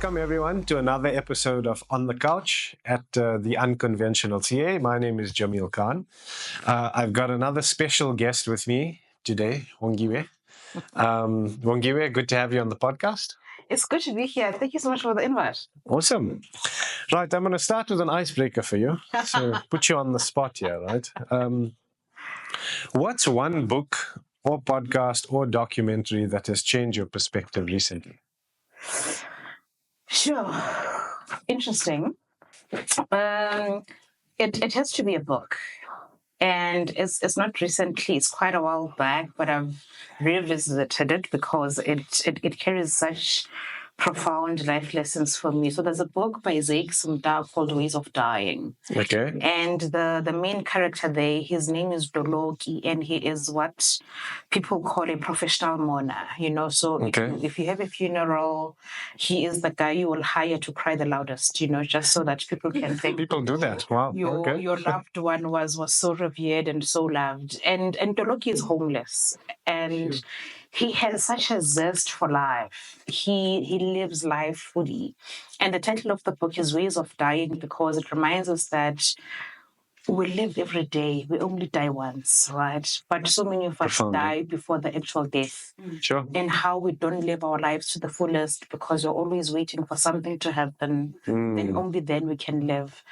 Welcome, everyone, to another episode of On the Couch at the Unconventional CA. My name is Jamil Khan. I've got another special guest with me today, Wongiwe. Wongiwe, good to have you on the podcast. It's good to be here. Thank you so much for the invite. Awesome. Right, I'm going to start with an icebreaker for you. So put you on the spot here, right? What's one book or podcast or documentary that has changed your perspective recently? Sure. Interesting. It has to be a book. And it's not recently, it's quite a while back, but I've revisited it because it carries such profound life lessons for me. So there's a book by Zeke Sumta called Ways of Dying. Okay. And the main character there, his name is Doloki, and he is what people call a professional mourner, So if you have a funeral, he is the guy you will hire to cry the loudest, just so that people can think. People do that. Wow. Your loved one was so revered and so loved. And Doloki is homeless. And he has such a zest for life. He lives life fully. And the title of the book is Ways of Dying because it reminds us that we live every day. We only die once, right? But so many of us die before the actual death. Sure. And how we don't live our lives to the fullest because we're always waiting for something to happen. Then only then we can live.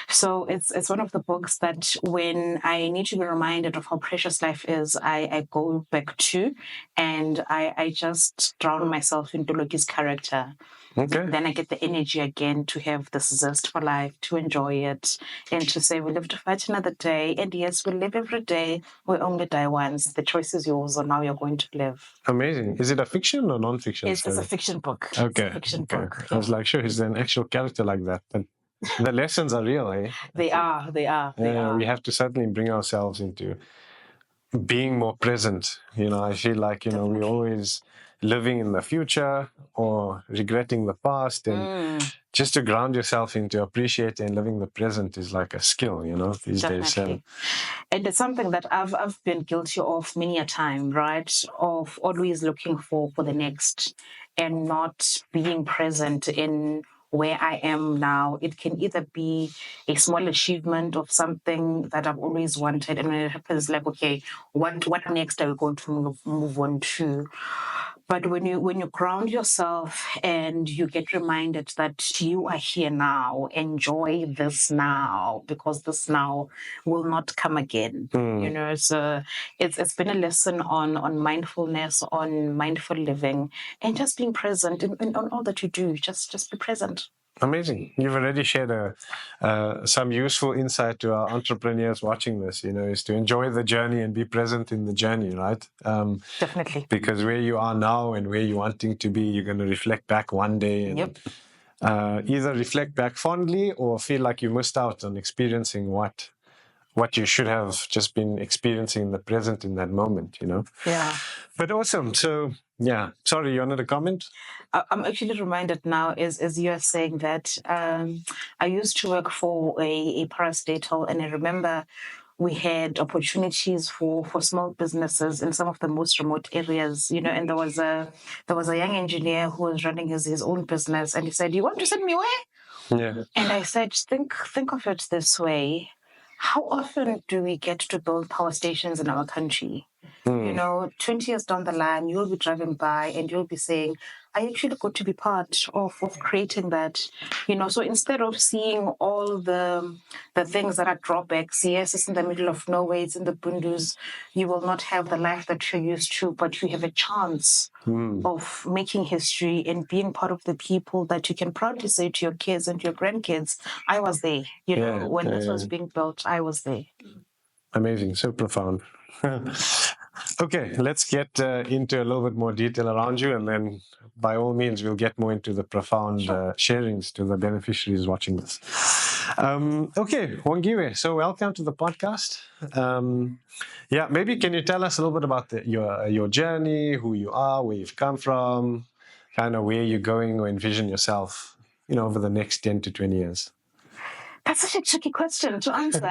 So it's one of the books that when I need to be reminded of how precious life is, I go back to, and I just drown myself into Loki's character. Okay. Then I get the energy again to have this zest for life, to enjoy it, and to say we live to fight another day. And yes, we live every day. We only die once. The choice is yours, and now you're going to live. Amazing. Is it a fiction or non-fiction? It's a fiction book. Okay. It's a fiction book. I was like, sure, he's an actual character like that. But the lessons are real, eh? They are. We have to certainly bring ourselves into being more present. I feel like, we're always living in the future or regretting the past, and just to ground yourself into appreciating and living the present is like a skill, these days. And it's something that I've been guilty of many a time, right? Of always looking for the next and not being present in where I am now. It can either be a small achievement of something that I've always wanted, and when it happens, like, okay, what next are we going to move on to? But when you ground yourself and you get reminded that you are here now, enjoy this now, because this now will not come again. So it's been a lesson on mindfulness, on mindful living, and just being present in all that you do. Just be present. Amazing. You've already shared some useful insight to our entrepreneurs watching this, is to enjoy the journey and be present in the journey, right? Definitely. Because where you are now and where you're wanting to be, you're going to reflect back one day and either reflect back fondly or feel like you missed out on experiencing what you should have just been experiencing in the present in that moment, Yeah. But awesome. So, yeah. Sorry, you wanted a comment? I'm actually reminded now, as you are saying that, I used to work for a parastatal, and I remember we had opportunities for small businesses in some of the most remote areas, and there was a young engineer who was running his own business, and he said, "You want to send me away?" Yeah. And I said, think of it this way. How often do we get to build power stations in our country? 20 years down the line, you'll be driving by and you'll be saying, I actually got to be part of creating that. So instead of seeing all the things that are drawbacks, yes, it's in the middle of nowhere, it's in the Bundus, you will not have the life that you're used to, but you have a chance of making history and being part of the people that you can proudly say to your kids and your grandkids, I was there. When this was being built, I was there. Amazing. So profound. Okay, let's get into a little bit more detail around you, and then by all means, we'll get more into the profound sharings to the beneficiaries watching this. Okay, Wongiwe, so welcome to the podcast. Maybe can you tell us a little bit about your journey, who you are, where you've come from, kind of where you're going or envision yourself, over the next 10 to 20 years? That's such a tricky question to answer.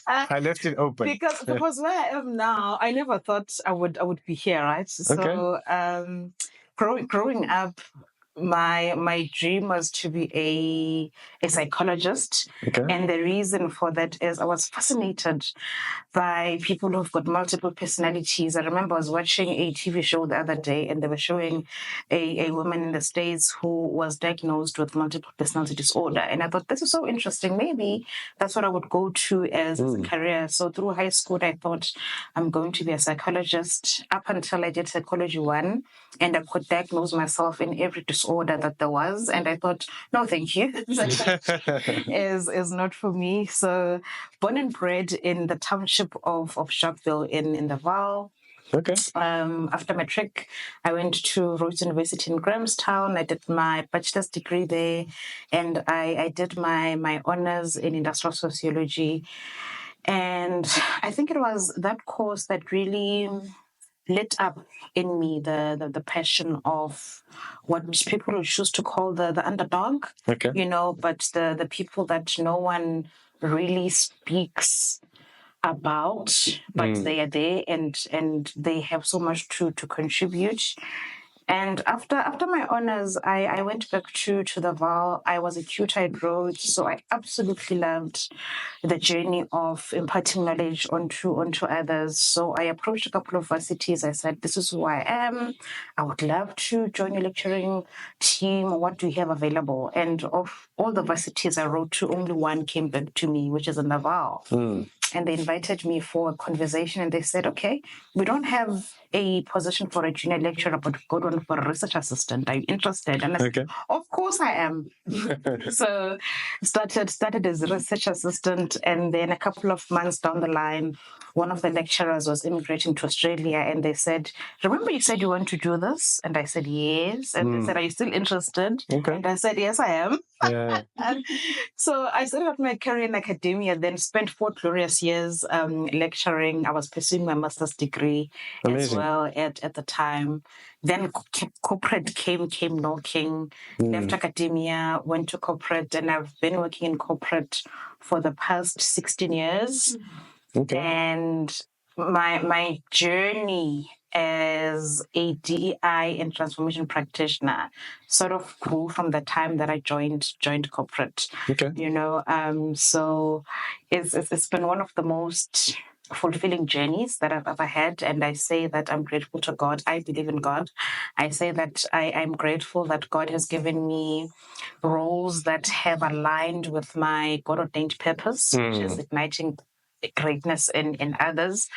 I left it open. Because where I am now, I never thought I would be here, right? So growing up, my dream was to be a psychologist. Okay. And the reason for that is I was fascinated by people who've got multiple personalities. I remember I was watching a TV show the other day, and they were showing a woman in the States who was diagnosed with multiple personality disorder. And I thought, this is so interesting. Maybe that's what I would go to as a career. So through high school, I thought I'm going to be a psychologist up until I did psychology 1, and I could diagnose myself in every disorder that there was. And I thought, no, thank you. is not for me. So born and bred in the township of Sharpeville in the Vaal. Okay. After matric, I went to Rhodes University in Grahamstown. I did my bachelor's degree there, and I did my honors in industrial sociology. And I think it was that course that really lit up in me the passion of what people would choose to call the underdog. Okay. But the people that no one really speaks about, but they are there, and they have so much to contribute. And after my honors, I went back to the Vaal. I was a tutor at Rhodes, so I absolutely loved the journey of imparting knowledge onto others. So I approached a couple of varsities. I said, this is who I am. I would love to join your lecturing team. What do you have available? And of all the varsities I wrote to, only one came back to me, which is in the Vaal. And they invited me for a conversation, and they said, okay, we don't have a position for a junior lecturer, but we've got one for a research assistant. Are you interested? And I said, of course I am. So started as a research assistant, and then a couple of months down the line, one of the lecturers was immigrating to Australia, and they said, remember you said you want to do this? And I said, yes. And they said, are you still interested? Okay. And I said, yes, I am. Yeah. So I started my career in academia, then spent 4 glorious years lecturing. I was pursuing my master's degree as well at the time. Then corporate came knocking, left academia, went to corporate, and I've been working in corporate for the past 16 years. Okay. And my journey as a DEI and transformation practitioner sort of grew from the time that I joined corporate. Okay. So it's been one of the most fulfilling journeys that I've ever had, and I say that I'm grateful to God. I believe in God. I say that I'm grateful that God has given me roles that have aligned with my God-ordained purpose, which is igniting greatness in others.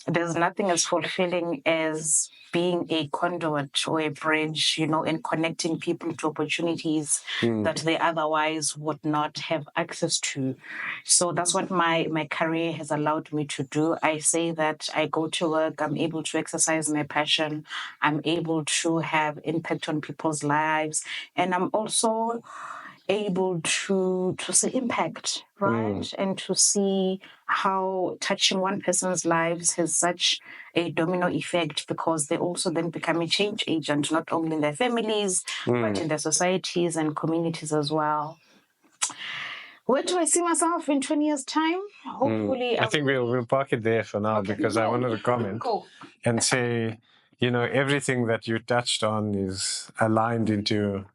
There's nothing as fulfilling as being a conduit or a bridge, in connecting people to opportunities that they otherwise would not have access to. So that's what my career has allowed me to do. I say that I go to work, I'm able to exercise my passion, I'm able to have impact on people's lives, and I'm also able to see impact, right? And to see how touching one person's lives has such a domino effect, because they also then become a change agent, not only in their families, but in their societies and communities as well. Where do I see myself in 20 years' time? Hopefully, I think we'll park it there for now, because I wanted to comment and say, everything that you touched on is aligned into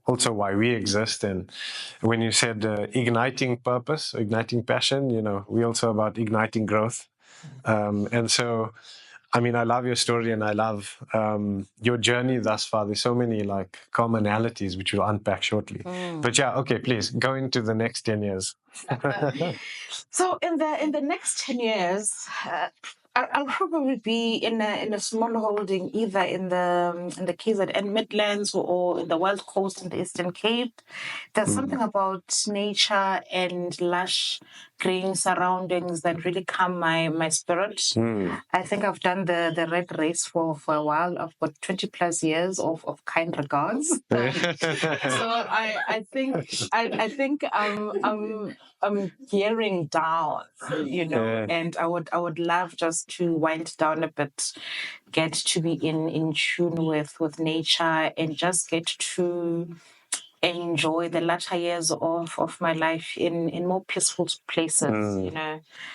also why we exist. And when you said igniting purpose, igniting passion, we also about igniting growth. And so, I love your story, and I love your journey thus far. There's so many commonalities which we'll unpack shortly. But yeah, okay, please go into the next 10 years. So in the next 10 years, I'll probably be in a small holding, either in the KZN Midlands or in the Wild Coast in the Eastern Cape. There's something about nature and lush green surroundings that really calm my spirit. I think I've done the red race for a while. I've got 20 plus years of kind regards. So I think I'm gearing down, and I would love just to wind down a bit, get to be in tune with nature, and just get to enjoy the latter years of my life in more peaceful places,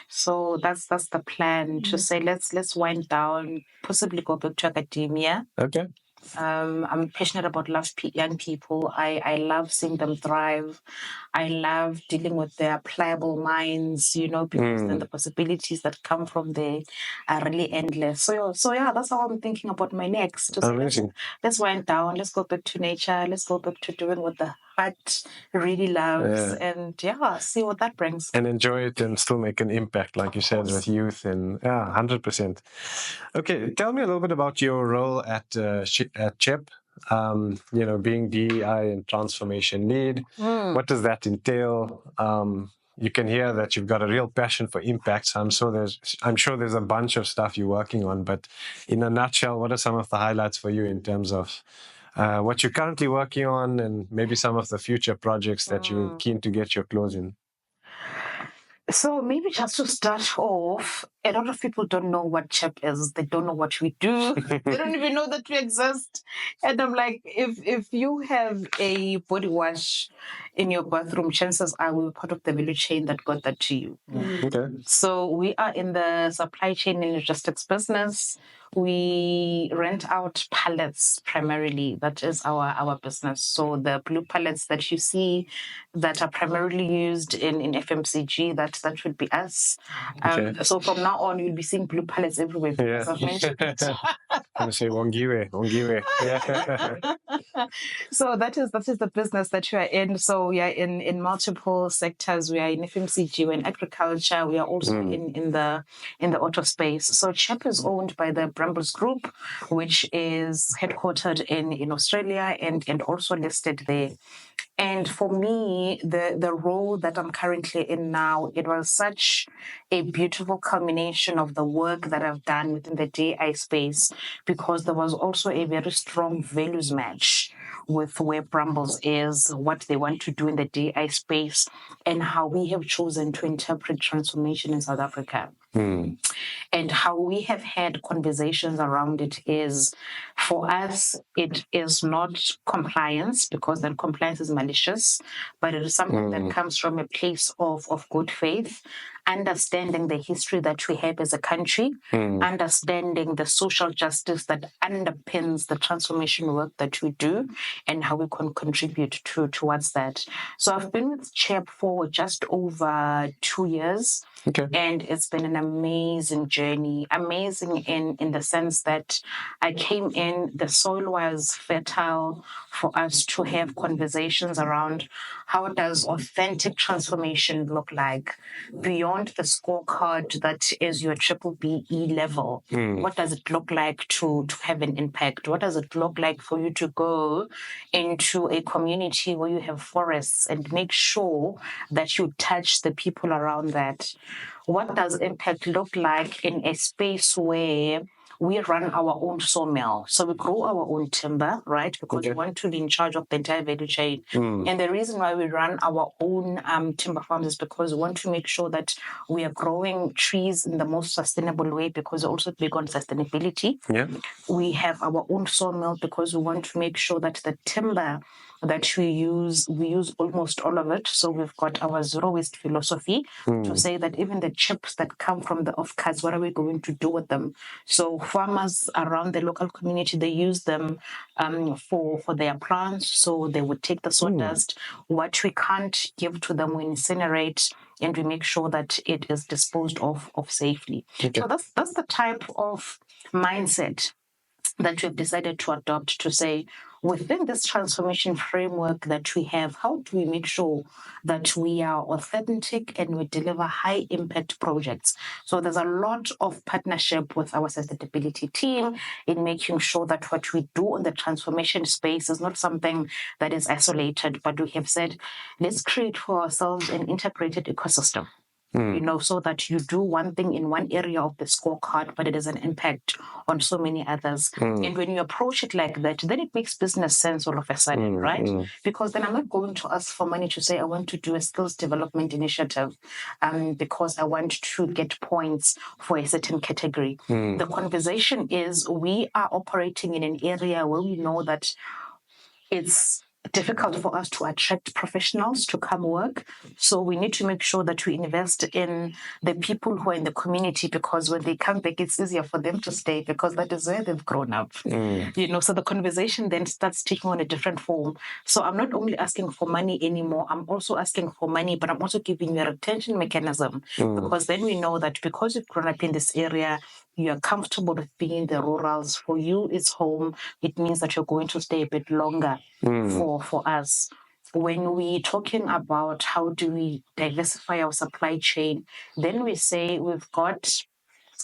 So that's the plan, to say let's wind down, possibly go back to academia. Okay. I'm passionate about young people. I love seeing them thrive. I love dealing with their pliable minds, because then the possibilities that come from there are really endless. So yeah, that's how I'm thinking about my next. Just Amazing. let's wind down. Let's go back to nature. Let's go back to doing what the heart really loves, and see what that brings. And enjoy it and still make an impact, like you said, with youth. And 100%. Okay, tell me a little bit about your role at CHEP. Being DEI and transformation lead. What does that entail? You can hear that you've got a real passion for impact. So I'm sure there's a bunch of stuff you're working on. But in a nutshell, what are some of the highlights for you in terms of what you're currently working on, and maybe some of the future projects that you're keen to get your claws in? So maybe just to start off, a lot of people don't know what CHEP is. They don't know what we do. They don't even know that we exist. And I'm like, if you have a body wash in your bathroom, chances are we were part of the value chain that got that to you. Okay. So we are in the supply chain and logistics business. We rent out pallets primarily. That is our business. So the blue pallets that you see that are primarily used in FMCG, that would be us. Okay. So from now on, you'll be seeing blue pallets everywhere. Yeah. As I've mentioned. I'm going to say Wongiwe. Yeah. So that is the business that you are in. So we are in multiple sectors. We are in FMCG, we're in agriculture. We are also in the auto space. So CHEP is owned by the Brambles Group, which is headquartered in Australia and also listed there. And for me, the role that I'm currently in now, it was such a beautiful culmination of the work that I've done within the DI space, because there was also a very strong values match with where Brambles is, what they want to do in the DI space, and how we have chosen to interpret transformation in South Africa. And how we have had conversations around it is, for us, it is not compliance, because then compliance is malicious, but it is something that comes from a place of good faith, understanding the history that we have as a country, understanding the social justice that underpins the transformation work that we do, and how we can contribute towards that. So I've been with CHEP for just over 2 years. Okay. And it's been an amazing journey. Amazing in the sense that I came in, the soil was fertile for us to have conversations around how does authentic transformation look like beyond the scorecard that is your BBBE level. What does it look like to have an impact? What does it look like for you to go into a community where you have forests and make sure that you touch the people around that? What does impact look like in a space where we run our own sawmill? So we grow our own timber, right? Because we want to be in charge of the entire value chain. And the reason why we run our own timber farms is because we want to make sure that we are growing trees in the most sustainable way, because we're also big on sustainability. Yeah. We have our own sawmill because we want to make sure that the timber that we use almost all of it. So we've got our zero waste philosophy to say that even the chips that come from the offcuts, what are we going to do with them? So farmers around the local community, they use them for their plants. So they would take the sawdust. What we can't give to them, we incinerate, and we make sure that it is disposed of safely. Okay. So that's the type of mindset that we've decided to adopt, to say, within this transformation framework that we have, how do we make sure that we are authentic and we deliver high impact projects? So there's a lot of partnership with our sustainability team in making sure that what we do in the transformation space is not something that is isolated, but we have said, let's create for ourselves an integrated ecosystem. So that you do one thing in one area of the scorecard, but it has an impact on so many others. And when you approach it like that, then it makes business sense all of a sudden, right? Because then I'm not going to ask for money to say I want to do a skills development initiative because I want to get points for a certain category. The conversation is, we are operating in an area where we know that it's difficult for us to attract professionals to come work. So we need to make sure that we invest in the people who are in the community, because when they come back, it's easier for them to stay because that is where they've grown up. So the conversation then starts taking on a different form. So I'm not only asking for money anymore, I'm also asking for money, but I'm also giving you a retention mechanism, because then we know that because you've grown up in this area, you're comfortable with being in the rurals. For you, it's home. It means that you're going to stay a bit longer for us. When we're talking about how do we diversify our supply chain, then we say we've got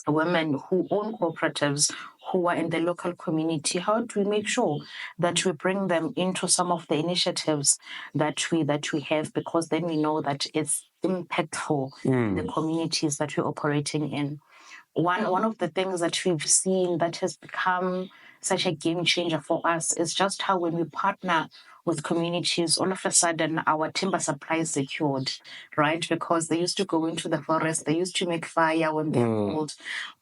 women who own cooperatives who are in the local community. How do we make sure that we bring them into some of the initiatives that we have, because then we know that it's impactful in the communities that we're operating in. One of the things that we've seen that has become such a game changer for us is just how when we partner with communities, all of a sudden our timber supply is secured, right? Because they used to go into the forest, they used to make fire when they're cold.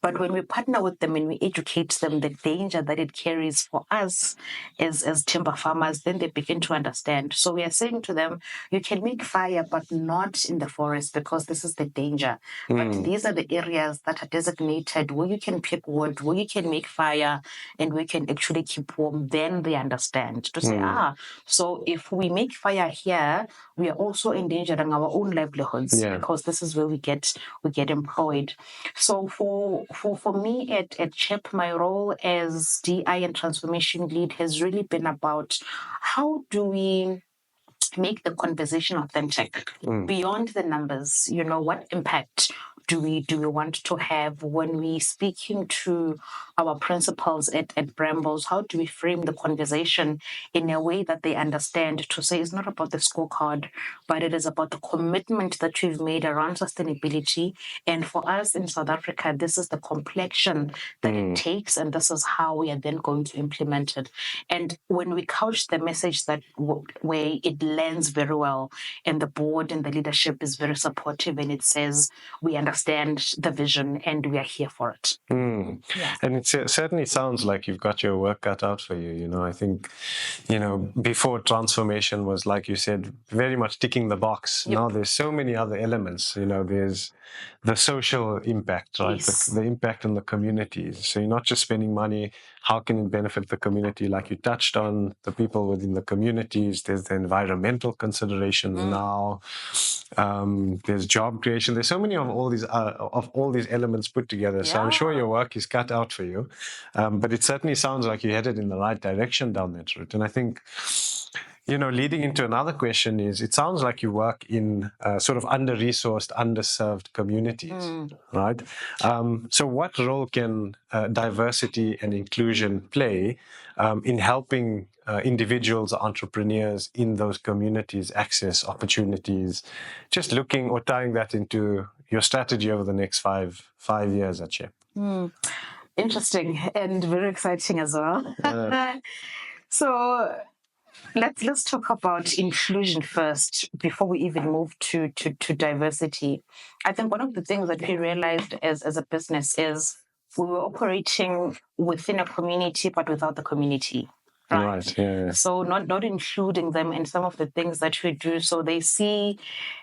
But when we partner with them and we educate them the danger that it carries for us as timber farmers, then they begin to understand. So we are saying to them, you can make fire, but not in the forest because this is the danger. But these are the areas that are designated where you can pick wood, where you can make fire, and we can actually keep warm. Then they understand to say, so if we make fire here, we are also endangering our own livelihoods, because this is where we get employed. So for me at CHEP, my role as DI and transformation lead has really been about how do we make the conversation authentic beyond the numbers. What impact do we want to have when we speaking to our principals at Brambles? How do we frame the conversation in a way that they understand, to say it's not about the scorecard, but it is about the commitment that we've made around sustainability. And for us in South Africa, this is the complexion that it takes, and this is how we are then going to implement it. And when we couch the message that way, it lands very well, and the board and the leadership is very supportive, and it says we understand the vision and we are here for it. And it certainly sounds like you've got your work cut out for you. I think, before transformation was, like you said, very much ticking the box. Now there's so many other elements. There's the social impact, right? Yes. The impact on the communities. So you're not just spending money. How can it benefit the community? Like you touched on, the people within the communities. There's the environmental considerations now. There's job creation. There's so many of all these elements put together. So I'm sure your work is cut out for you. But it certainly sounds like you're headed in the right direction down that route. And I think, leading into another question is, it sounds like you work in sort of under-resourced, underserved communities, right? So what role can diversity and inclusion play in helping individuals, entrepreneurs in those communities access opportunities? Just looking or tying that into your strategy over the next five years at CHEP. Interesting and very exciting as well. So let's talk about inclusion first before we even move to diversity. I think one of the things that we realized as a business is we were operating within a community but without the community. Right. Yeah. So not including them in some of the things that we do. So they see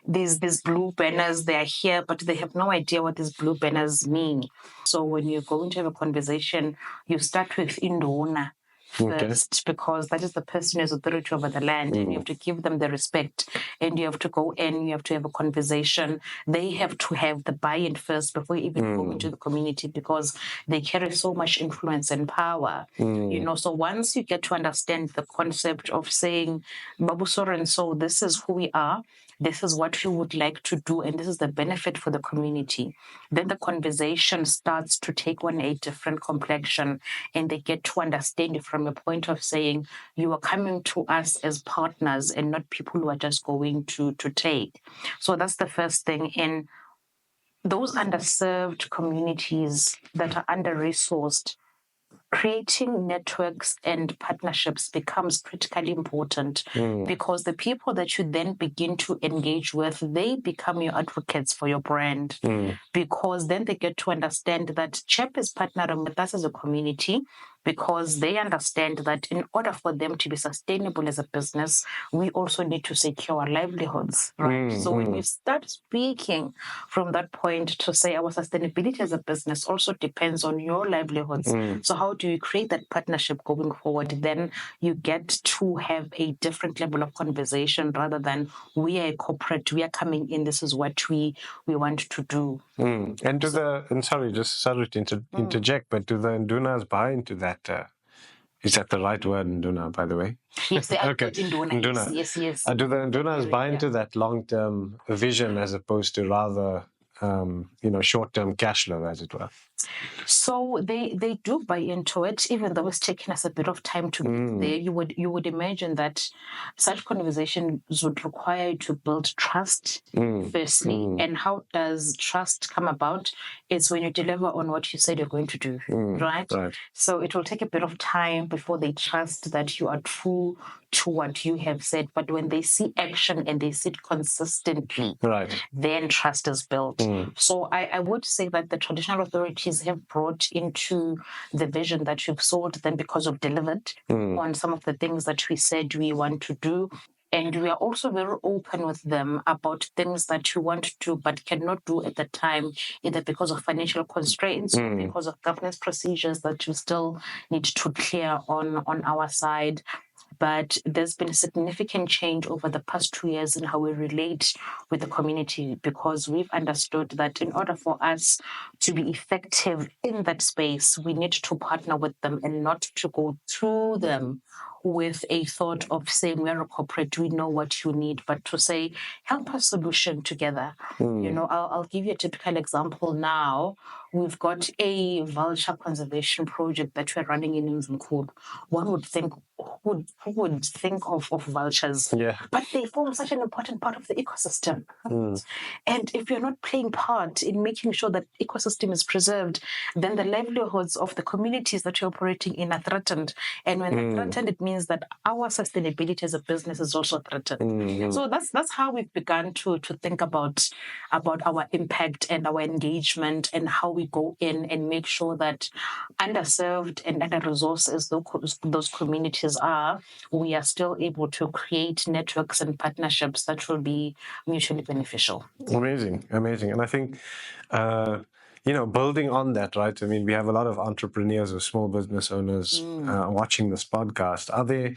these blue banners, they are here, but they have no idea what these blue banners mean. So when you're going to have a conversation, you start with Indona first, because that is the person who has authority over the land, and you have to give them the respect, and you have to go in, you have to have a conversation. They have to have the buy-in first before you even go into the community, because they carry so much influence and power. So once you get to understand the concept of saying, Babu Soren, so this is who we are, this is what we would like to do, and this is the benefit for the community, then the conversation starts to take on a different complexion, and they get to understand it from a point of saying, you are coming to us as partners and not people who are just going to take. So that's the first thing. In those underserved communities that are under-resourced, creating networks and partnerships becomes critically important, because the people that you then begin to engage with, they become your advocates for your brand, because then they get to understand that CHEP is partnering with us as a community, because they understand that in order for them to be sustainable as a business, we also need to secure our livelihoods, right? So when you start speaking from that point to say our sustainability as a business also depends on your livelihoods. So how do you create that partnership going forward? Then you get to have a different level of conversation rather than we are a corporate, we are coming in, this is what we want to do. And sorry to interject, but do the Ndunas buy into that? Is that the right word, Nduna, by the way? Yes, they are Okay. good in Nduna. Yes. Do the Ndunas buy into that long-term vision as opposed to rather, short-term cash flow, as it were? So they do buy into it, even though it's taken us a bit of time to get there. You would imagine that such conversations would require you to build trust firstly. And how does trust come about? It's when you deliver on what you said you're going to do, right? So it will take a bit of time before they trust that you are true to what you have said. But when they see action and they see it consistently, then trust is built. So I would say that the traditional authorities have brought into the vision that you've sold them because you've delivered on some of the things that we said we want to do. And we are also very open with them about things that you want to do but cannot do at the time, either because of financial constraints or because of governance procedures that you still need to clear on our side. But there's been a significant change over the past 2 years in how we relate with the community, because we've understood that in order for us to be effective in that space, we need to partner with them and not to go through them with a thought of saying we're a corporate, we know what you need, but to say, help us solution together. I'll give you a typical example now. We've got a vulture conservation project that we're running in Mzimkhulu. One would think, who would think of vultures? But they form such an important part of the ecosystem. And if you're not playing part in making sure that ecosystem is preserved, then the livelihoods of the communities that you're operating in are threatened. And when they're threatened, it means that our sustainability as a business is also threatened. So that's how we've begun to think about our impact and our engagement and how we go in and make sure that underserved and under-resourced as those communities are, we are still able to create networks and partnerships that will be mutually beneficial. Amazing. And I think, building on that, right? I mean, we have a lot of entrepreneurs or small business owners watching this podcast. Are they,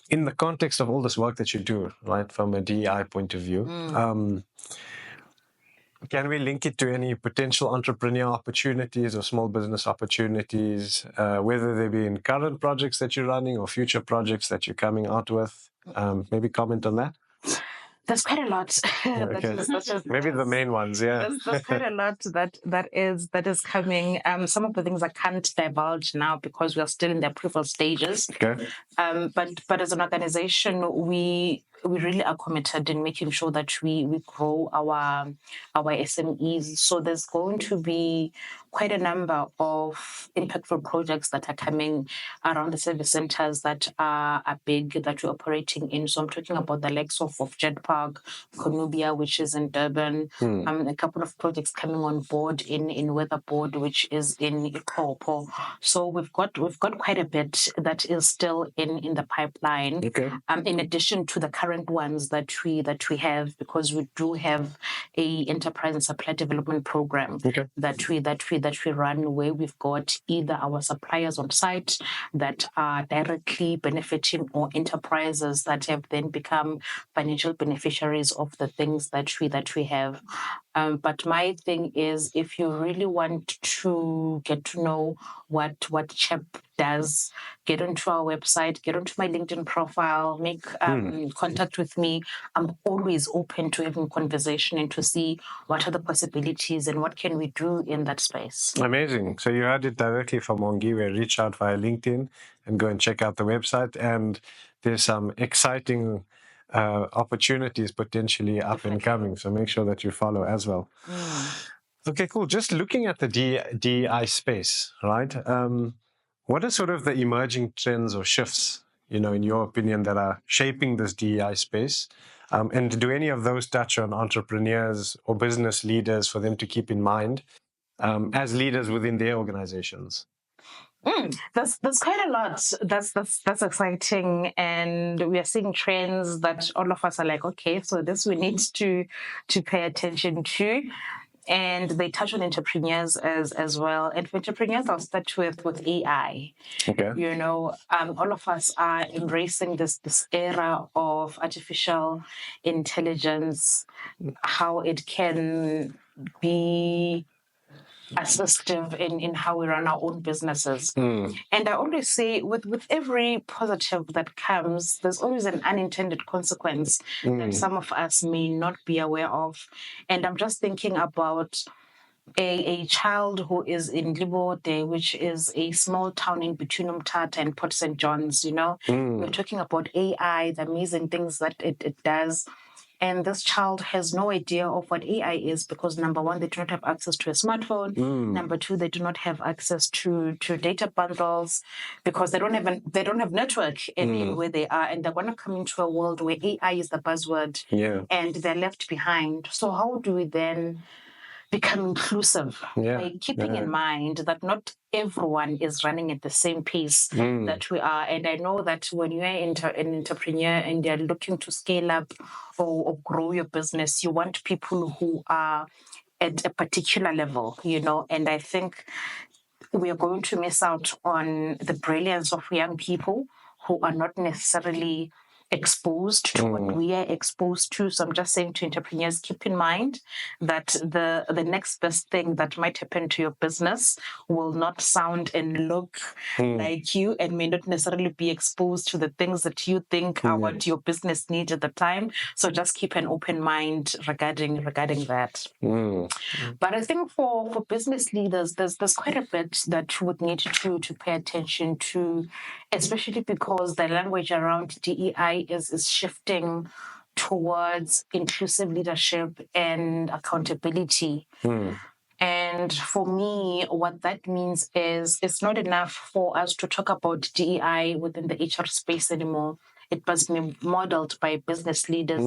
in the context of all this work that you do, right, from a DEI point of view, can we link it to any potential entrepreneur opportunities or small business opportunities, whether they be in current projects that you're running or future projects that you're coming out with? Maybe comment on that. There's quite a lot. Maybe the main ones, yeah. There's quite a lot that is coming. Some of the things I can't divulge now because we are still in the approval stages. Okay. But as an organization, we really are committed in making sure that we grow our SMEs. So there's going to be quite a number of impactful projects that are coming around the service centers that are big, that we're operating in. So I'm talking about the likes of Jet Park, Konubia, which is in Durban, a couple of projects coming on board in Weatherboard, which is in Ikopo. So we've got quite a bit that is still in the pipeline. Okay. In addition to the current ones that we have, because we do have a enterprise and supply development program that we run, where we've got either our suppliers on site that are directly benefiting or enterprises that have then become financial beneficiaries of the things that we have. But my thing is, if you really want to get to know what CHEP does, get onto our website, get onto my LinkedIn profile, make contact with me. I'm always open to having conversation and to see what are the possibilities and what can we do in that space. Amazing. So you heard it directly from Wongiwe. Reach out via LinkedIn and go and check out the website. And there's some exciting opportunities potentially up and coming. So make sure that you follow as well. Okay, cool. Just looking at the DEI space, right? What are sort of the emerging trends or shifts, in your opinion, that are shaping this DEI space? And do any of those touch on entrepreneurs or business leaders for them to keep in mind as leaders within their organizations? There's quite a lot. That's exciting, and we are seeing trends that all of us are like, okay, so this we need to pay attention to. And they touch on entrepreneurs as well. And for entrepreneurs, I'll start with AI. Okay. All of us are embracing this era of artificial intelligence, how it can be assistive in how we run our own businesses. And I always say with every positive that comes, there's always an unintended consequence that some of us may not be aware of. And I'm just thinking about a child who is in Libode, which is a small town in between Umtata and Port St. John's, We're talking about AI, the amazing things that it does. And this child has no idea of what AI is because number one, they do not have access to a smartphone. Number two, they do not have access to data bundles because they don't have network in where they are, and they're going to come into a world where AI is the buzzword, and they're left behind. So how do we then become inclusive by keeping in mind that not everyone is running at the same pace that we are? And I know that when you're an entrepreneur and you're looking to scale up or grow your business, you want people who are at a particular level, and I think we are going to miss out on the brilliance of young people who are not necessarily exposed to what we are exposed to. So I'm just saying to entrepreneurs, keep in mind that the next best thing that might happen to your business will not sound and look like you and may not necessarily be exposed to the things that you think are what your business needs at the time. So just keep an open mind regarding that. But I think for business leaders, there's quite a bit that would need to pay attention to, especially because the language around DEI is shifting towards inclusive leadership and accountability. And for me, what that means is it's not enough for us to talk about DEI within the HR space anymore. It must be modeled by business leaders.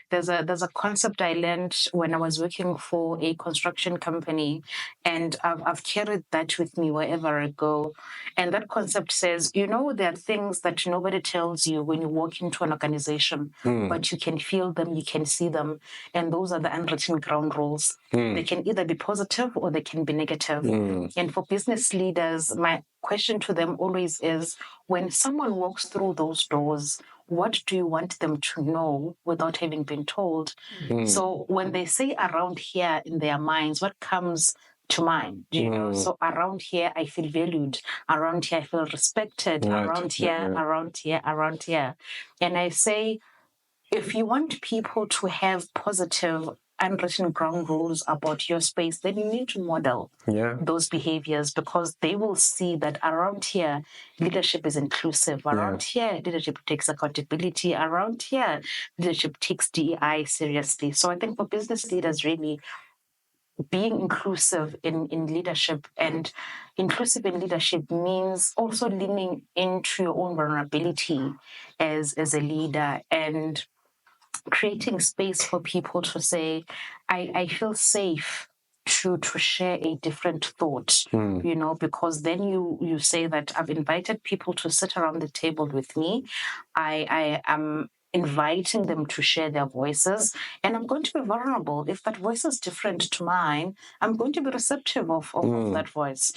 There's a concept I learned when I was working for a construction company, and I've carried that with me wherever I go. And that concept says, there are things that nobody tells you when you walk into an organization, but you can feel them, you can see them, and those are the unwritten ground rules. They can either be positive or they can be negative. And for business leaders, my question to them always is, when someone walks through those doors, what do you want them to know without having been told? So when they say around here in their minds, what comes to mind? So around here, I feel valued. Around here, I feel respected. Right. Around here. And I say, if you want people to have positive unwritten ground rules about your space, then you need to model those behaviors, because they will see that around here, leadership is inclusive. Around here, leadership takes accountability. Around here, leadership takes DEI seriously. So I think for business leaders, really, being inclusive in leadership, and inclusive in leadership means also leaning into your own vulnerability as a leader, and creating space for people to say, I feel safe to share a different thought, because then you say that I've invited people to sit around the table with me. I am inviting them to share their voices, and I'm going to be vulnerable. If that voice is different to mine, I'm going to be receptive of that voice,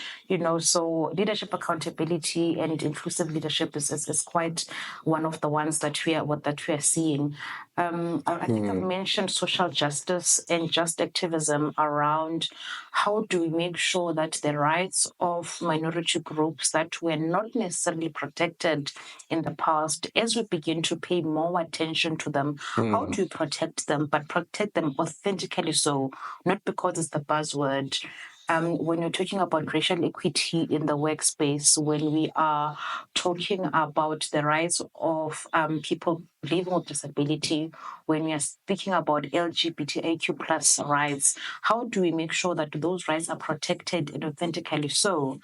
so leadership accountability and inclusive leadership is quite one of the ones that we are seeing. I think I've mentioned social justice and just activism around how do we make sure that the rights of minority groups that were not necessarily protected in the past, as we begin to pay more attention to them, how do we protect them, but protect them authentically, so not because it's the buzzword. When you're talking about racial equity in the workspace, when we are talking about the rights of people living with disability, when we are speaking about LGBTIQ plus rights, how do we make sure that those rights are protected and authentically so?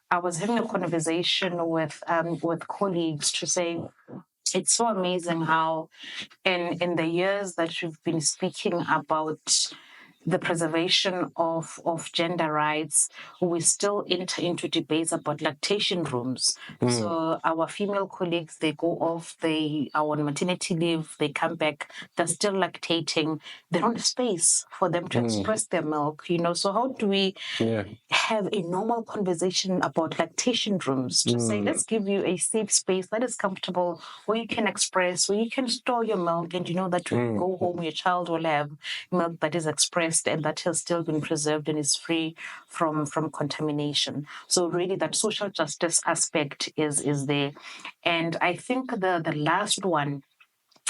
I was having a conversation with colleagues to say, it's so amazing how in the years that we've been speaking about the preservation of gender rights, we still enter into debates about lactation rooms. So our female colleagues, they go off, they are on maternity leave, they come back, they're still lactating. They don't have space for them to express their milk, So how do we have a normal conversation about lactation rooms to say, let's give you a safe space that is comfortable, where you can express, where you can store your milk, and you know that when you go home, your child will have milk that is expressed and that has still been preserved and is free from contamination. So really that social justice aspect is there. And I think the last one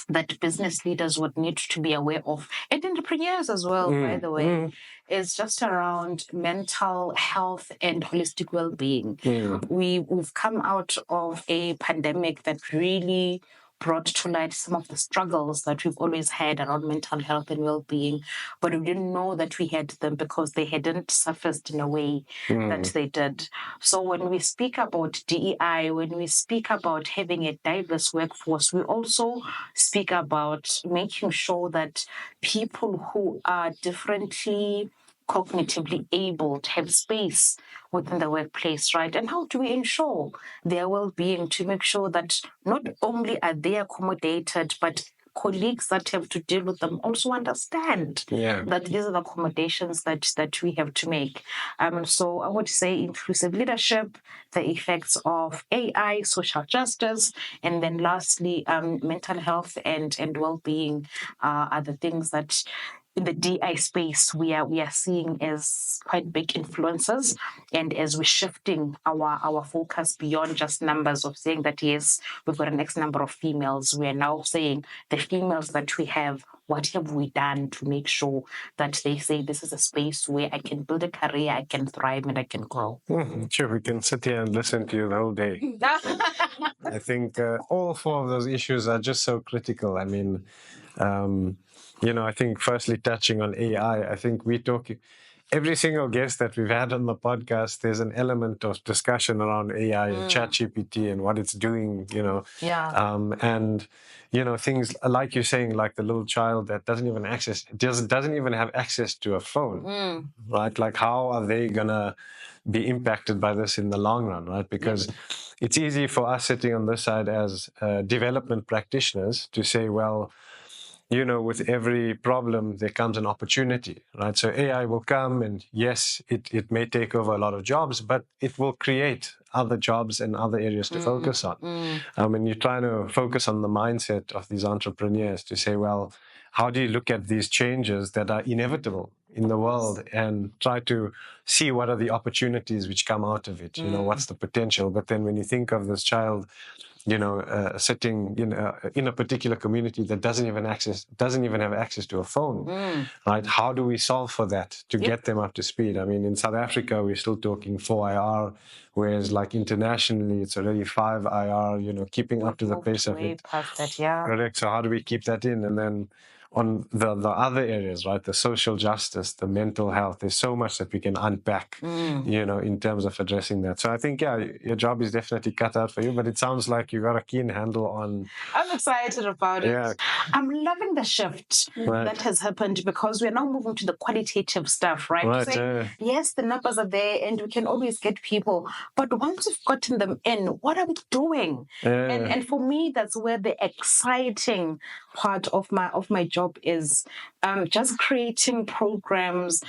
that business leaders would need to be aware of, and entrepreneurs as well, by the way, is just around mental health and holistic well-being. We've come out of a pandemic that really brought to light some of the struggles that we've always had around mental health and well-being, but we didn't know that we had them because they hadn't surfaced in a way that they did. So when we speak about DEI, when we speak about having a diverse workforce, we also speak about making sure that people who are differently cognitively able to have space within the workplace, right? And how do we ensure their well-being to make sure that not only are they accommodated, but colleagues that have to deal with them also understand that these are the accommodations that we have to make. So I would say inclusive leadership, the effects of AI, social justice, and then lastly, mental health and well-being are the things that in the DI space we are seeing as quite big influences. And as we're shifting our focus beyond just numbers of saying that, yes, we've got an X number of females, we are now saying the females that we have, what have we done to make sure that they say this is a space where I can build a career, I can thrive, and I can grow? Sure, we can sit here and listen to you the whole day. I think all four of those issues are just so critical. I mean, I think firstly touching on AI, I think we talk, every single guest that we've had on the podcast, there's an element of discussion around AI and ChatGPT and what it's doing, and things like you're saying, like the little child that doesn't even have access to a phone, right? Like how are they gonna be impacted by this in the long run, right? Because it's easy for us sitting on this side as development practitioners to say, well, with every problem, there comes an opportunity, right? So AI will come and yes, it may take over a lot of jobs, but it will create other jobs and other areas to focus on. And you're trying to focus on the mindset of these entrepreneurs to say, well, how do you look at these changes that are inevitable in the world and try to see what are the opportunities which come out of it? What's the potential? But then when you think of this child, sitting in a particular community that doesn't even have access to a phone, right? How do we solve for that to get them up to speed? I mean, in South Africa, we're still talking 4 IR, whereas like internationally, it's already 5 IR. Keeping up to the pace of it. Past that, yeah. Correct. So how do we keep that in? And then on the other areas, right? The social justice, the mental health, there's so much that we can unpack, in terms of addressing that. So I think, your job is definitely cut out for you, but it sounds like you got a keen handle on... I'm excited about it. I'm loving the shift that has happened because we're now moving to the qualitative stuff, right? Saying, yes, the numbers are there and we can always get people, but once we've gotten them in, what are we doing? And for me, that's where the exciting part of my job is, just creating programs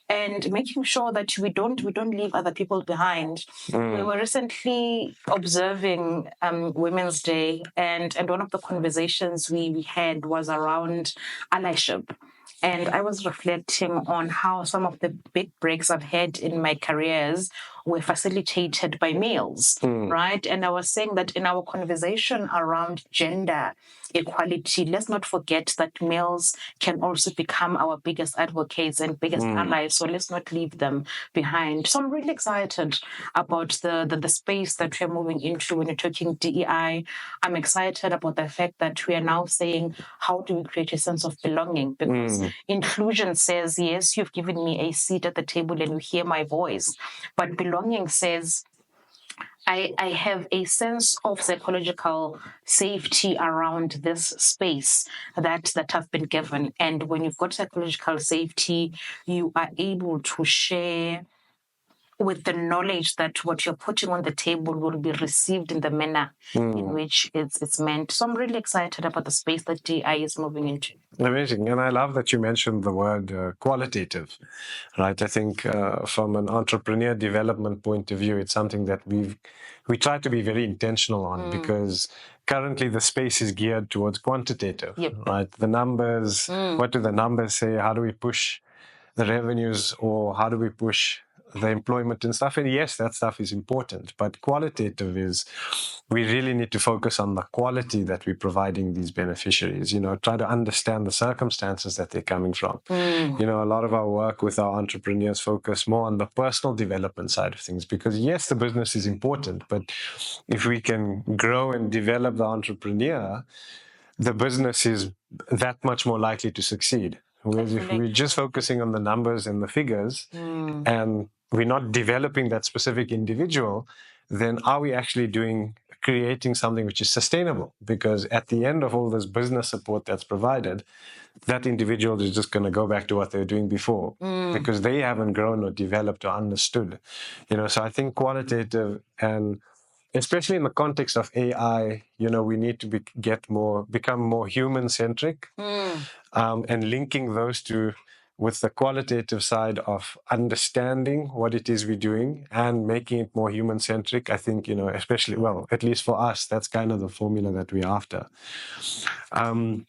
and making sure that we don't leave other people behind. We were recently observing Women's Day, and one of the conversations we had was around allyship. And I was reflecting on how some of the big breaks I've had in my careers were facilitated by males, right? And I was saying that in our conversation around gender equality, let's not forget that males can also become our biggest advocates and biggest allies. So let's not leave them behind. So I'm really excited about the space that we're moving into when you're talking DEI. I'm excited about the fact that we are now saying, how do we create a sense of belonging? Because inclusion says, yes, you've given me a seat at the table and you hear my voice. But belonging says, I have a sense of psychological safety around this space that I've been given. And when you've got psychological safety, you are able to share with the knowledge that what you're putting on the table will be received in the manner in which it's meant. So I'm really excited about the space that DI is moving into. Amazing. And I love that you mentioned the word qualitative, right? I think from an entrepreneur development point of view, it's something that we try to be very intentional on because currently the space is geared towards quantitative, right? The numbers, what do the numbers say? How do we push the revenues, or how do we push the employment and stuff? And yes, that stuff is important, but qualitative is, we really need to focus on the quality that we're providing these beneficiaries, try to understand the circumstances that they're coming from. A lot of our work with our entrepreneurs focus more on the personal development side of things, because yes, the business is important, but if we can grow and develop the entrepreneur, the business is that much more likely to succeed. Whereas if we're just focusing on the numbers and the figures and we're not developing that specific individual, then are we actually creating something which is sustainable? Because at the end of all this business support that's provided, that individual is just going to go back to what they were doing before because they haven't grown or developed or understood. So I think qualitative, and especially in the context of AI, we need to become more human-centric, and linking those two with the qualitative side of understanding what it is we're doing and making it more human-centric. I think, especially, well, at least for us, that's kind of the formula that we're after. And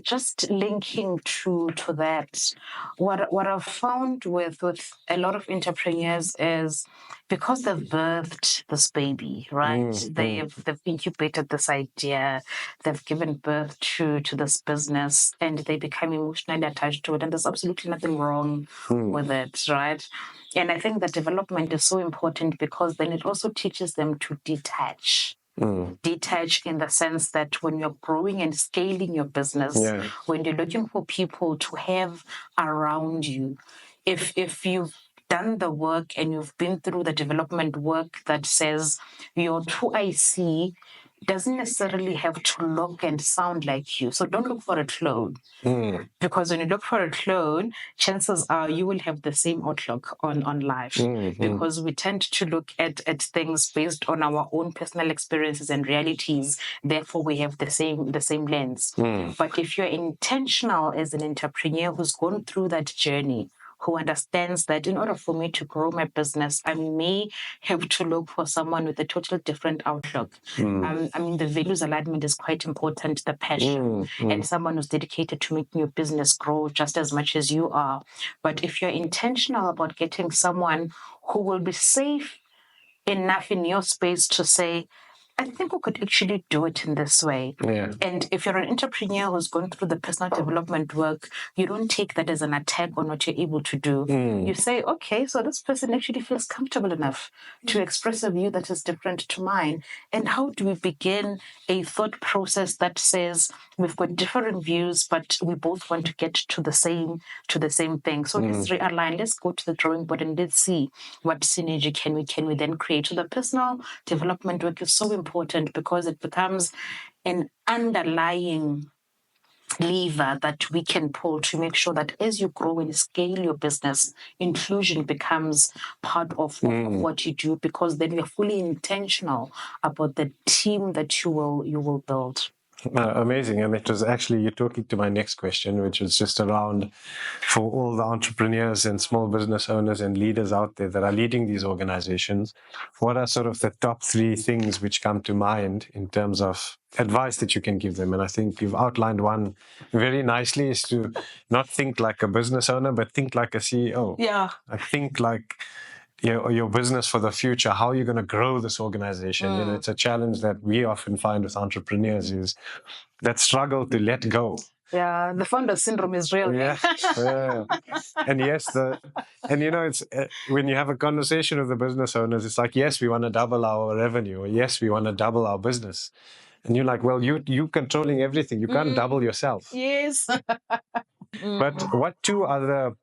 just linking to that, what I've found with a lot of entrepreneurs is, because they've birthed this baby, right? They've incubated this idea, they've given birth to this business, and they become emotionally attached to it, and there's absolutely nothing wrong with it, right? And I think that development is so important because then it also teaches them to detach. Detach in the sense that when you're growing and scaling your business, when you're looking for people to have around you, if you've done the work and you've been through the development work that says your 2IC doesn't necessarily have to look and sound like you. So don't look for a clone. Because when you look for a clone, chances are you will have the same outlook on life. Because we tend to look at things based on our own personal experiences and realities. Therefore, we have the same lens. But if you're intentional as an entrepreneur who's gone through that journey, who understands that in order for me to grow my business, I may have to look for someone with a totally different outlook. The values alignment is quite important, the passion, and someone who's dedicated to making your business grow just as much as you are. But if you're intentional about getting someone who will be safe enough in your space to say, I think we could actually do it in this way. And if you're an entrepreneur who's going through the personal development work, you don't take that as an attack on what you're able to do. You say, okay, so this person actually feels comfortable enough to express a view that is different to mine. And how do we begin a thought process that says we've got different views, but we both want to get to the same thing? So let's realign, let's go to the drawing board and let's see what synergy can we then create. So the personal development work is so important because it becomes an underlying lever that we can pull to make sure that as you grow and scale your business, inclusion becomes part of what you do, because then you're fully intentional about the team that you will build. Amazing. And it was actually, you're talking to my next question, which was just around, for all the entrepreneurs and small business owners and leaders out there that are leading these organizations, what are sort of the top 3 things which come to mind in terms of advice that you can give them? And I think you've outlined one very nicely, is to not think like a business owner, but think like a CEO. I think like your business for the future. How are you going to grow this organization? It's a challenge that we often find with entrepreneurs, is that struggle to let go. The founder syndrome is real. And yes, it's when you have a conversation with the business owners, it's like, yes, we want to double our revenue, or yes, we want to double our business. And you're like, well, you controlling everything. You can't double yourself. Yes. But what 2 other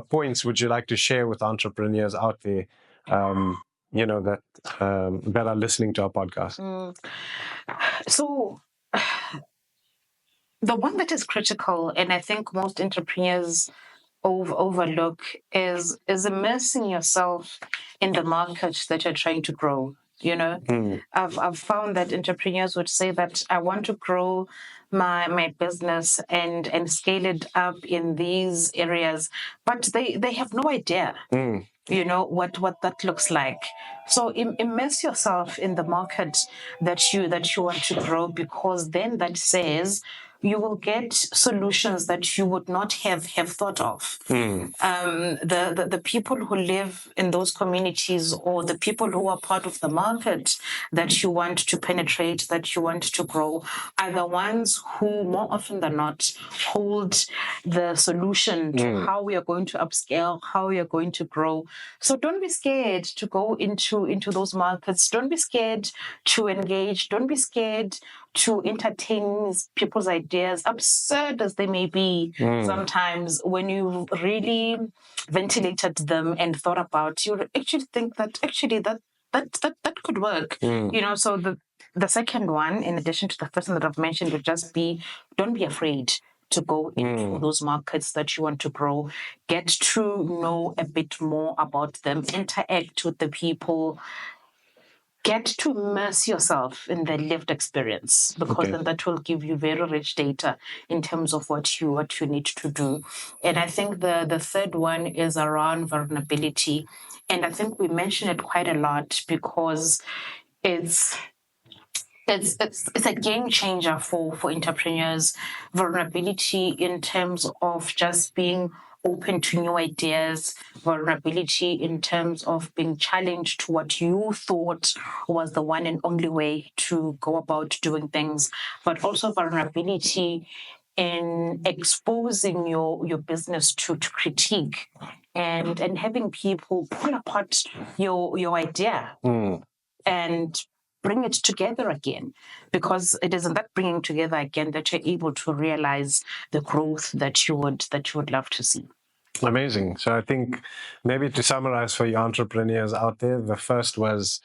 points would you like to share with entrepreneurs out there that are listening to our podcast? So the one that is critical, and I think most entrepreneurs overlook, is immersing yourself in the market that you're trying to grow. I've found that entrepreneurs would say that I want to grow my business and scale it up in these areas, but they have no idea what that looks like. So immerse yourself in the market that you want to grow, because then that says you will get solutions that you would not have thought of. The people who live in those communities, or the people who are part of the market that you want to penetrate, that you want to grow, are the ones who more often than not hold the solution to how we are going to upscale, how we are going to grow. So don't be scared to go into those markets. Don't be scared to engage. Don't be scared to entertain people's ideas, absurd as they may be. Sometimes when you really ventilated them and thought about, you actually think that that could work. So the second one, in addition to the first one that I've mentioned, would just be, don't be afraid to go into those markets that you want to grow. Get to know a bit more about them, interact with the people, get to immerse yourself in the lived experience, because then that will give you very rich data in terms of what you need to do. And I think the third one is around vulnerability. And I think we mention it quite a lot, because it's a game changer for entrepreneurs. Vulnerability in terms of just being open to new ideas, vulnerability in terms of being challenged to what you thought was the one and only way to go about doing things, but also vulnerability in exposing your business to critique, and having people pull apart your idea and bring it together again, because it is in that bringing together again that you're able to realize the growth that you would love to see. Amazing. So I think maybe to summarize for your entrepreneurs out there, the first was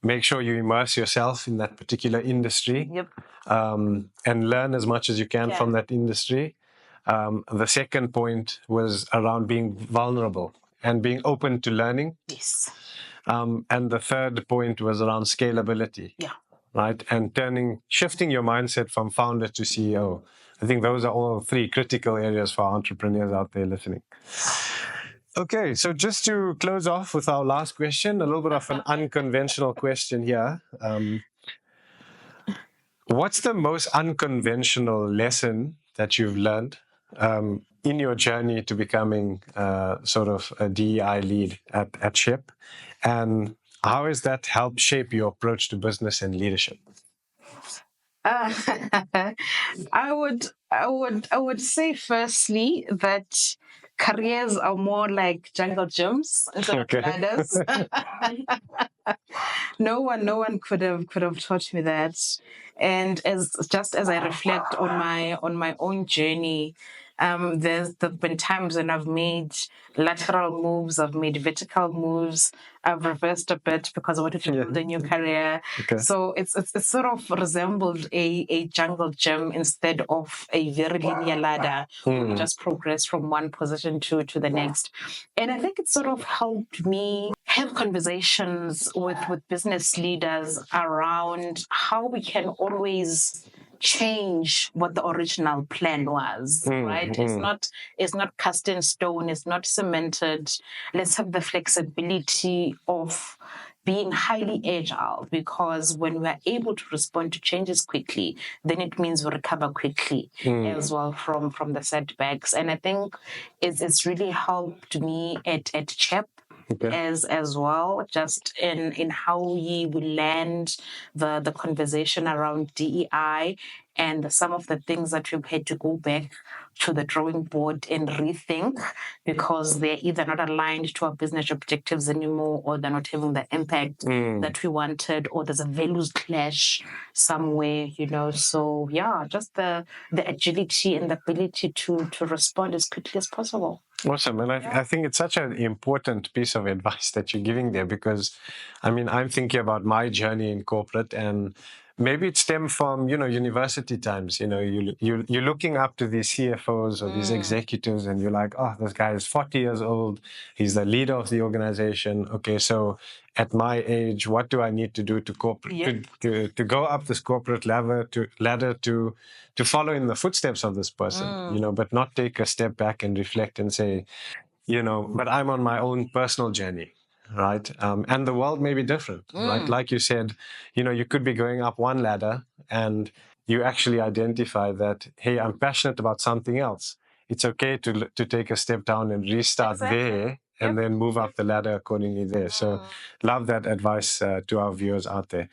make sure you immerse yourself in that particular industry. And learn as much as you can from that industry. The second point was around being vulnerable and being open to learning. Yes. And the third point was around scalability. Right? And shifting your mindset from founder to CEO. I think those are all three critical areas for entrepreneurs out there listening. Okay, so just to close off with our last question, a little bit of an unconventional question here. What's the most unconventional lesson that you've learned in your journey to becoming sort of a DEI lead at CHEP? And how has that helped shape your approach to business and leadership? I would say firstly that careers are more like jungle gyms instead of ladders. No one could have taught me that. And as I reflect on my own journey, there's been times when I've made lateral moves, I've made vertical moves, I've reversed a bit because I wanted to build a new career. So it's sort of resembled a jungle gym instead of a very linear ladder. We just progress from one position to the next. And I think it sort of helped me have conversations with business leaders around how we can always change what the original plan was, right? It's not cast in stone, it's not cemented. Let's have the flexibility of being highly agile, because when we're able to respond to changes quickly, then it means we recover quickly as well from the setbacks. And I think it's really helped me at CHEP as well, just in how we will land the conversation around DEI and some of the things that we've had to go back to the drawing board and rethink, because they're either not aligned to our business objectives anymore, or they're not having the impact that we wanted, or there's a values clash somewhere, So just the agility and the ability to respond as quickly as possible. Awesome. And I think it's such an important piece of advice that you're giving there because, I mean, I'm thinking about my journey in corporate and maybe it stemmed from, university times. You're looking up to these CFOs or these executives and you're like, oh, this guy is 40 years old. He's the leader of the organization. Okay, so at my age, what do I need to do to corporate to go up this corporate ladder to follow in the footsteps of this person, but not take a step back and reflect and say, but I'm on my own personal journey, right? And the world may be different, right? Like you said, you could be going up one ladder and you actually identify that, hey, I'm passionate about something else. It's okay to take a step down and restart there and then move up the ladder accordingly there. So love that advice to our viewers out there.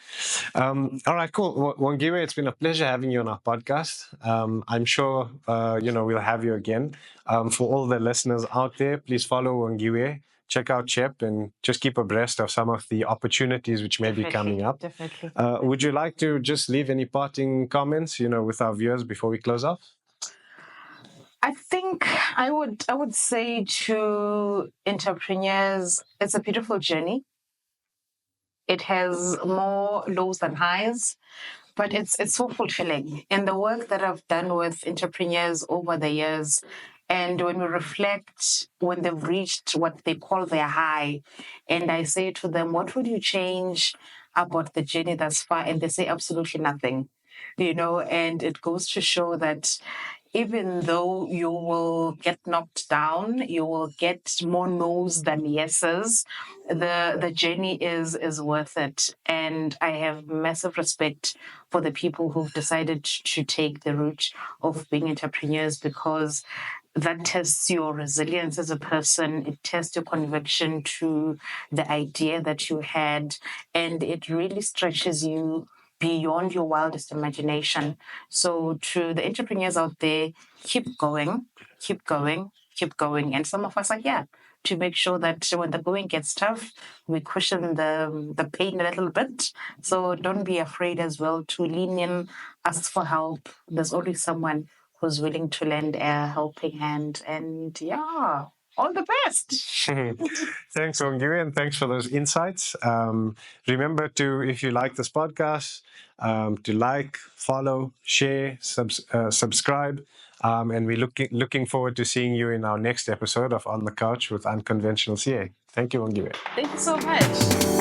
All right, cool. Wongiwe, it's been a pleasure having you on our podcast. I'm sure, we'll have you again. For all the listeners out there, please follow Wongiwe, check out CHEP, and just keep abreast of some of the opportunities which may be coming up. Definitely. Would you like to just leave any parting comments, with our viewers before we close off? I think I would say to entrepreneurs, it's a beautiful journey. It has more lows than highs, but it's so fulfilling. And the work that I've done with entrepreneurs over the years, and when we reflect when they've reached what they call their high, and I say to them, what would you change about the journey thus far? And they say absolutely nothing. And it goes to show that even though you will get knocked down, you will get more no's than yeses, the journey is worth it. And I have massive respect for the people who've decided to take the route of being entrepreneurs because that tests your resilience as a person. It tests your conviction to the idea that you had, and it really stretches you beyond your wildest imagination. So, to the entrepreneurs out there, keep going, keep going, keep going. And some of us are here to make sure that when the going gets tough, we cushion the pain a little bit. So, don't be afraid as well to lean in, ask for help. There's always someone who's willing to lend a helping hand. And yeah, all the best. Thanks, Wongiwe, and thanks for those insights. Remember to, if you like this podcast, to like, follow, share, subscribe. And we're looking forward to seeing you in our next episode of On the Couch with Unconventional CA. Thank you, Wongiwe. Thank you so much.